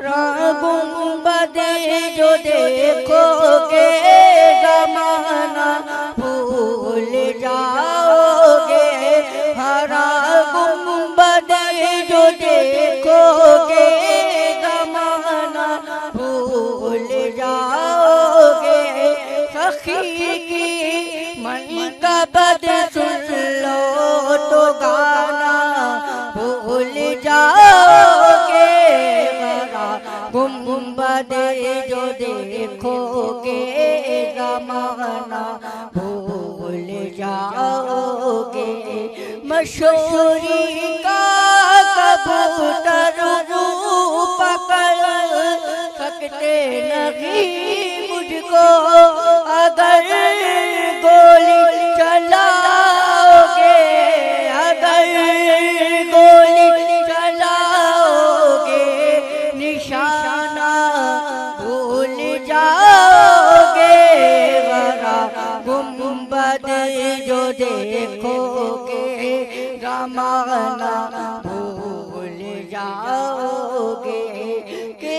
हरा गुंबद जो देखोगे ज़माना भूल जाओगे। हरा गुंबद जो देखोगे ज़माना भूल जाओगे। सखी की मनक़बत सुन लो तो गाना भूल जाओगे। हरा गुंबद जो देखोगे ज़माना भूल जाओगे। मशहूरी का कबूतर पकड़ सकते नहीं मुझको अगर गोली चलाओगे। अगर गोली चलाओगे निशाना भूल जाओगे। हरा गुंबद जो देखोगे ज़माना भूल जाओगे। के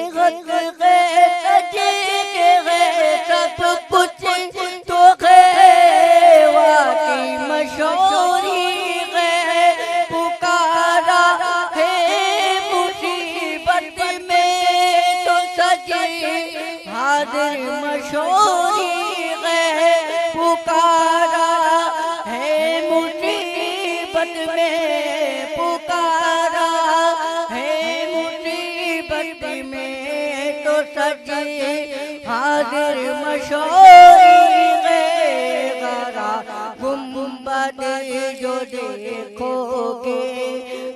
सब कुछ तो वाकई मशहूरी है। पुकारा है मुसीबत में तो सजी हाजिर मशहूरी है। पुकारा है मुसीबत में, पुकारा है मुसीबत में तो सजी हाजिर मशहूरी है। हरा गुंबद जो देखोगे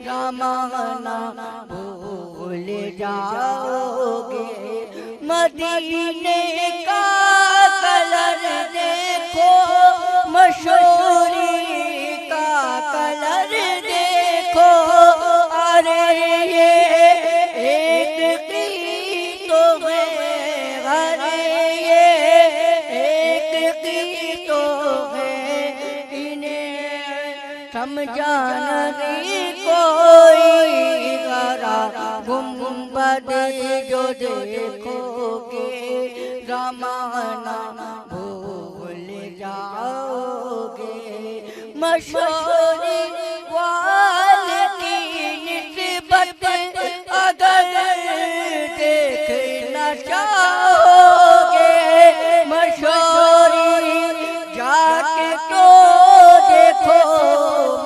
ज़माना भूल जाओगे। मदीने का कलर देखो, मशहूरी का कलर देखो। अरे ये एक की तो है, अरे ये एक की तो है। इन्हें समझा नहीं कोई। हरा गुंबद जो देखोगे ज़माना भूल जाओगे। मशहूरी वाले की निस्बत अगर देखना चाहोगे। मशहूरी जाके तो देखो,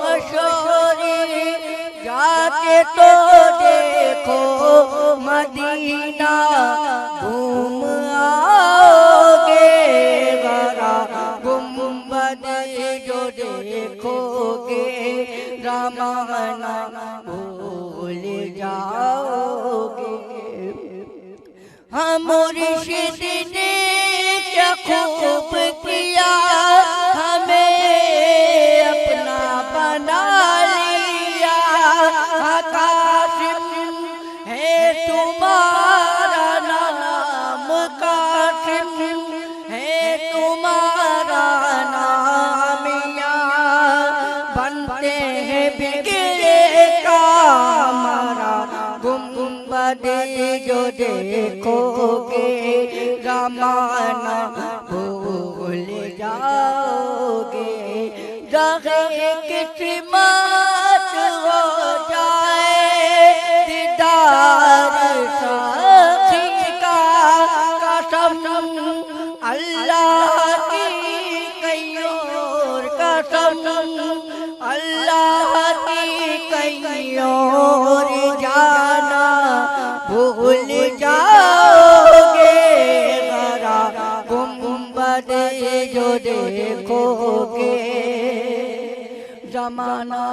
मशहूरी जाके तो देखो। मदीना घूम आओगे। हरा गुंबद जो देखोगे ज़माना भूल जाओगे। हम मुर्शिद ने क्या खूब किया, हमें अपना बना लिया। कासिम है तुम्हारा नाम, कासिम है तुम्हारा नाम। यहाँ बनते हैं बिगड़े काम। हरा गुंबद जो देखोगे ज़माना भूल जाओगे। जगह किस्मत हो जाए दीदार साखी का, कसम अल्लाह की कई और कसम अल्लाह की कई और जाना भूल जाओगे। हरा गुंबद जो देखोगे ज़माना